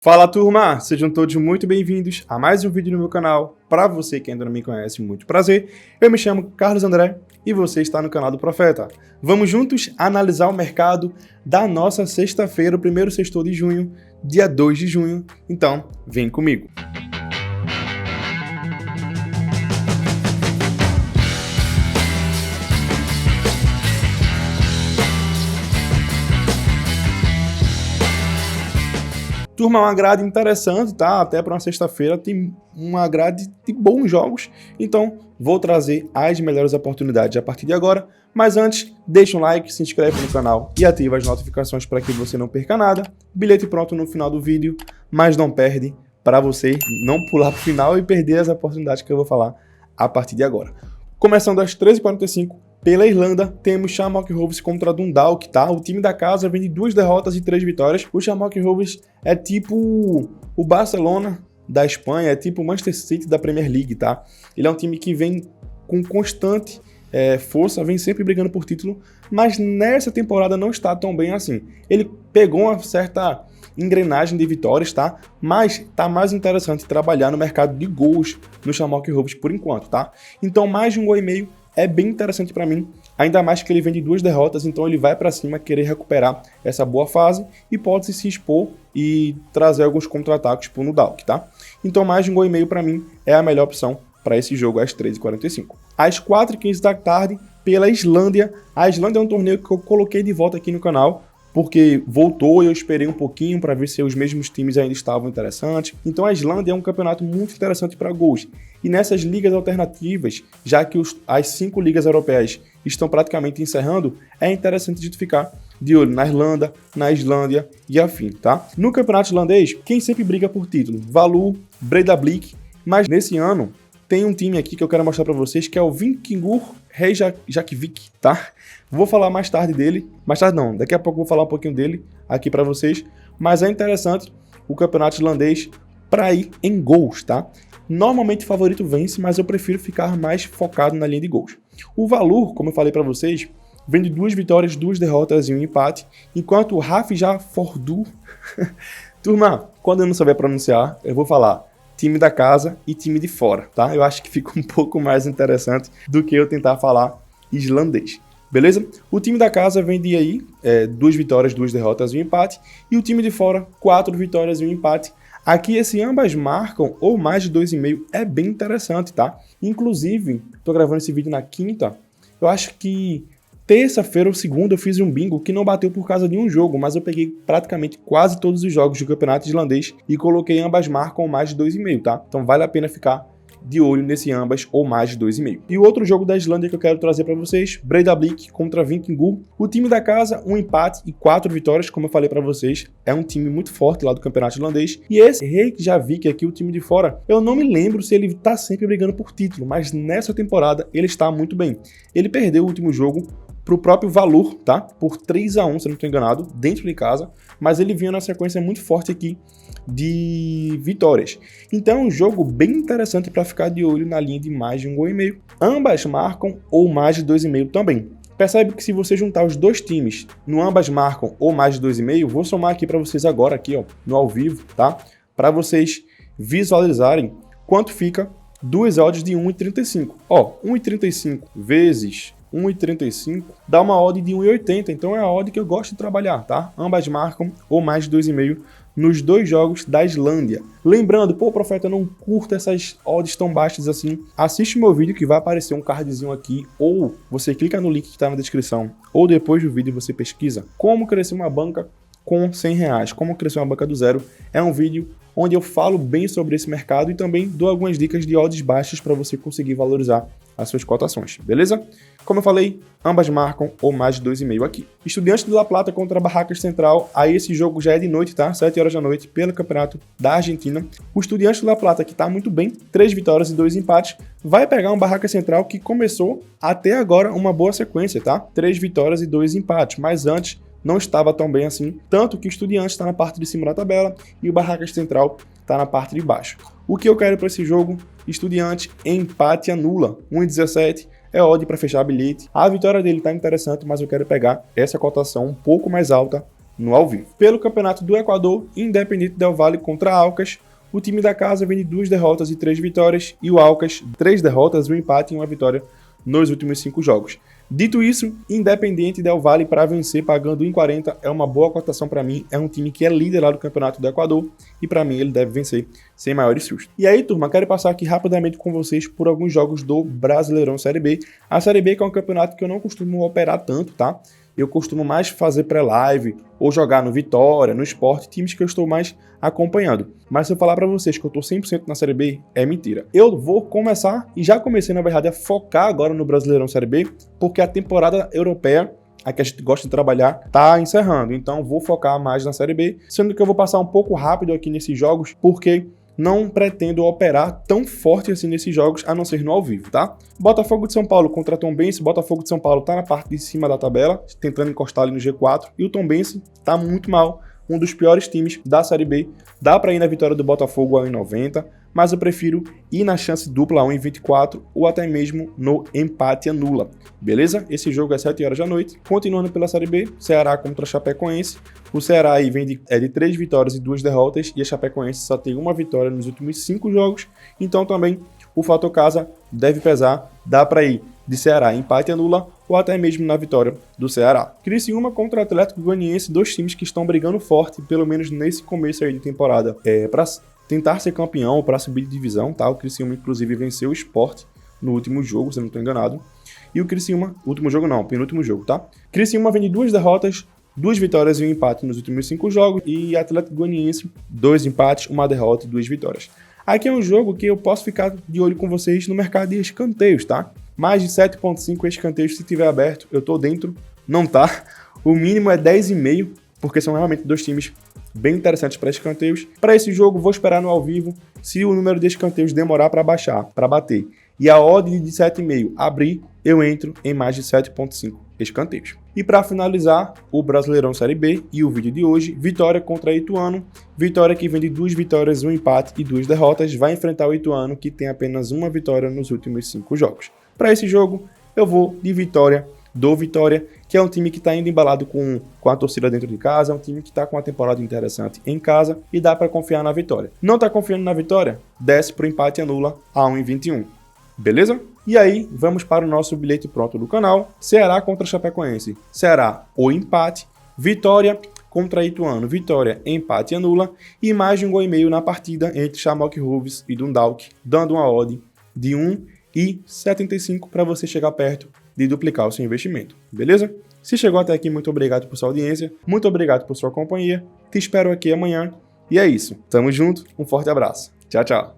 Fala turma, sejam todos muito bem-vindos a mais um vídeo no meu canal. Para você que ainda não me conhece, muito prazer. Eu me chamo Carlos André e você está no canal do Profeta. Vamos juntos analisar o mercado da nossa sexta-feira, o primeiro sextou de junho, dia 2 de junho. Então, vem comigo. Turma, uma grade interessante, tá? Até para uma sexta-feira tem uma grade de bons jogos, então vou trazer as melhores oportunidades a partir de agora. Mas antes, deixa um like, se inscreve no canal e ativa as notificações para que você não perca nada. Bilhete pronto no final do vídeo, mas não perde para você não pular para o final e perder as oportunidades que eu vou falar a partir de agora. Começando às 13h45. Pela Irlanda, temos Shamrock Rovers contra Dundalk, tá? O time da casa vem de 2 derrotas e 3 vitórias. O Shamrock Rovers é tipo o Barcelona da Espanha, é tipo o Manchester City da Premier League, tá? Ele é um time que vem com constante força, vem sempre brigando por título, mas nessa temporada não está tão bem assim. Ele pegou uma certa engrenagem de vitórias, tá? Mas tá mais interessante trabalhar no mercado de gols no Shamrock Rovers por enquanto, tá? Então mais de 1,5 gol é bem interessante para mim, ainda mais que ele vem de 2 derrotas, então ele vai para cima querer recuperar essa boa fase e pode se expor e trazer alguns contra-ataques pro Dundalk, tá? Então mais de 1,5 gol para mim é a melhor opção para esse jogo às 13h45. Às 4h15 da tarde, pela Islândia. A Islândia é um torneio que eu coloquei de volta aqui no canal, porque voltou e eu esperei um pouquinho para ver se os mesmos times ainda estavam interessantes. Então a Islândia é um campeonato muito interessante para gols. E nessas ligas alternativas, já que as 5 ligas europeias estão praticamente encerrando, é interessante a gente ficar de olho na Irlanda, na Islândia e afim, tá? No campeonato islandês, quem sempre briga por título? Valur, Breiðablik, mas nesse ano tem um time aqui que eu quero mostrar para vocês, que é o Víkingur Reykjavik, tá? Vou falar mais tarde dele, daqui a pouco vou falar um pouquinho dele aqui para vocês, mas é interessante o campeonato islandês para ir em gols, tá? Normalmente o favorito vence, mas eu prefiro ficar mais focado na linha de gols. O Valur, como eu falei para vocês, vem de 2 vitórias, 2 derrotas e 1 empate, enquanto o Hafnarfjordur turma, quando eu não souber pronunciar, eu vou falar time da casa e time de fora, tá? Eu acho que fica um pouco mais interessante do que eu tentar falar islandês. Beleza? O time da casa vem de aí 2 vitórias, 2 derrotas e 1 empate. E o time de fora, 4 vitórias e 1 empate. Aqui, se ambas marcam ou mais de 2,5, é bem interessante, tá? Inclusive, tô gravando esse vídeo na quinta. Eu acho que terça-feira ou segunda eu fiz um bingo que não bateu por causa de um jogo, mas eu peguei praticamente quase todos os jogos do campeonato islandês e coloquei ambas marcam mais de 2,5, tá? Então vale a pena ficar de olho nesse ambas ou mais de 2,5. E o outro jogo da Islândia que eu quero trazer para vocês, Breiðablik contra Víkingur. O time da casa, 1 empate e 4 vitórias, como eu falei para vocês, é um time muito forte lá do campeonato islandês. E esse Reykjavik aqui, o time de fora, eu não me lembro se ele tá sempre brigando por título, mas nessa temporada ele está muito bem. Ele perdeu o último jogo pro próprio Valur, tá? Por 3-1, se não estou enganado, dentro de casa, mas ele vinha na sequência muito forte aqui de vitórias. Então é um jogo bem interessante para ficar de olho na linha de mais de 1,5 gol. Ambas marcam ou mais de 2,5 também. Percebe que se você juntar os dois times no ambas marcam ou mais de 2,5, vou somar aqui para vocês agora, aqui ó, no ao vivo, tá? Para vocês visualizarem quanto fica 2 odds de 1,35. Ó, 1,35 vezes 1,35 dá uma odd de 1,80, então é a odd que eu gosto de trabalhar, tá? Ambas marcam ou mais de 2,5 nos 2 jogos da Islândia. Lembrando, pô, Profeta, eu não curto essas odds tão baixas assim. Assiste o meu vídeo que vai aparecer um cardzinho aqui, ou você clica no link que está na descrição, ou depois do vídeo você pesquisa como crescer uma banca com R$100, como crescer uma banca do zero. É um vídeo onde eu falo bem sobre esse mercado e também dou algumas dicas de odds baixas para você conseguir valorizar as suas cotações, beleza? Como eu falei, ambas marcam ou mais de 2,5 aqui. Estudiantes de La Plata contra Barracas Central, aí esse jogo já é de noite, tá? 7 horas da noite, pelo campeonato da Argentina. O Estudiantes de La Plata, que tá muito bem, 3 vitórias e 2 empates, vai pegar um Barracas Central que começou até agora uma boa sequência, tá? 3 vitórias e 2 empates, mas antes não estava tão bem assim, tanto que o Estudiantes está na parte de cima da tabela e o Barracas Central está na parte de baixo. O que eu quero para esse jogo? Estudiante, empate anula, 1,17 é odd para fechar bilhete. A vitória dele está interessante, mas eu quero pegar essa cotação um pouco mais alta no ao vivo. Pelo Campeonato do Equador, Independiente del Valle contra Aucas, o time da casa vem de 2 derrotas e 3 vitórias, e o Aucas, 3 derrotas, um empate e uma vitória nos últimos 5 jogos. Dito isso, Independiente del Valle para vencer pagando 1,40 é uma boa cotação para mim, é um time que é líder lá do Campeonato do Equador, e para mim ele deve vencer sem maiores sustos. E aí, turma, quero passar aqui rapidamente com vocês por alguns jogos do Brasileirão Série B. A Série B que é um campeonato que eu não costumo operar tanto, tá? Eu costumo mais fazer pré-live ou jogar no Vitória, no Sport, times que eu estou mais acompanhando. Mas se eu falar para vocês que eu estou 100% na Série B, é mentira. Eu vou começar, e já comecei na verdade, a focar agora no Brasileirão Série B, porque a temporada europeia, a que a gente gosta de trabalhar, tá encerrando. Então vou focar mais na Série B, sendo que eu vou passar um pouco rápido aqui nesses jogos, porque não pretendo operar tão forte assim nesses jogos, a não ser no ao vivo, tá? Botafogo de São Paulo contra Tombense. Botafogo de São Paulo tá na parte de cima da tabela, tentando encostar ali no G4, e o Tombense tá muito mal, um dos piores times da Série B. Dá para ir na vitória do Botafogo a 1,90, mas eu prefiro ir na chance dupla a 1,24 ou até mesmo no empate anula, beleza? Esse jogo é 7 horas da noite. Continuando pela Série B, Ceará contra Chapecoense. O Ceará aí vem de 3 vitórias e 2 derrotas, e a Chapecoense só tem uma vitória nos últimos 5 jogos, então também o fator casa deve pesar. Dá para ir de Ceará empate anula ou até mesmo na vitória do Ceará. Criciúma contra Atlético Goianiense, dois times que estão brigando forte, pelo menos nesse começo aí de temporada, para tentar ser campeão ou para subir de divisão, tá? O Criciúma inclusive venceu o Sport no último jogo, se eu não estou enganado. E o Criciúma, último jogo não, penúltimo jogo, tá? Criciúma vem de 2 derrotas, 2 vitórias e um empate nos últimos 5 jogos, e Atlético Goianiense, 2 empates, 1 derrota e 2 vitórias. Aqui é um jogo que eu posso ficar de olho com vocês no mercado de escanteios, tá? Mais de 7,5 escanteios, se tiver aberto, eu tô dentro, não tá. O mínimo é 10,5, porque são realmente dois times bem interessantes para escanteios. Para esse jogo, vou esperar no ao vivo, se o número de escanteios demorar para baixar, para bater, e a odd de 7,5 abrir, eu entro em mais de 7,5 escanteios. E para finalizar, o Brasileirão Série B e o vídeo de hoje, Vitória contra Ituano. Vitória que vem de 2 vitórias, 1 empate e 2 derrotas, vai enfrentar o Ituano, que tem apenas 1 vitória nos últimos 5 jogos. Para esse jogo, eu vou de Vitória, do Vitória, que é um time que está indo embalado com a torcida dentro de casa, é um time que está com uma temporada interessante em casa e dá para confiar na vitória. Não está confiando na vitória? Desce para o empate anula a 1,21. Beleza? E aí, vamos para o nosso bilhete pronto do canal. Ceará contra Chapecoense. Ceará ou empate. Vitória contra Ituano. Vitória, empate anula. E mais de 1,5 gol na partida entre Shamrock Rovers e Dundalk, dando uma odd de 1,75 para você chegar perto de duplicar o seu investimento. Beleza? Se chegou até aqui, muito obrigado por sua audiência. Muito obrigado por sua companhia. Te espero aqui amanhã. E é isso. Tamo junto. Um forte abraço. Tchau, tchau.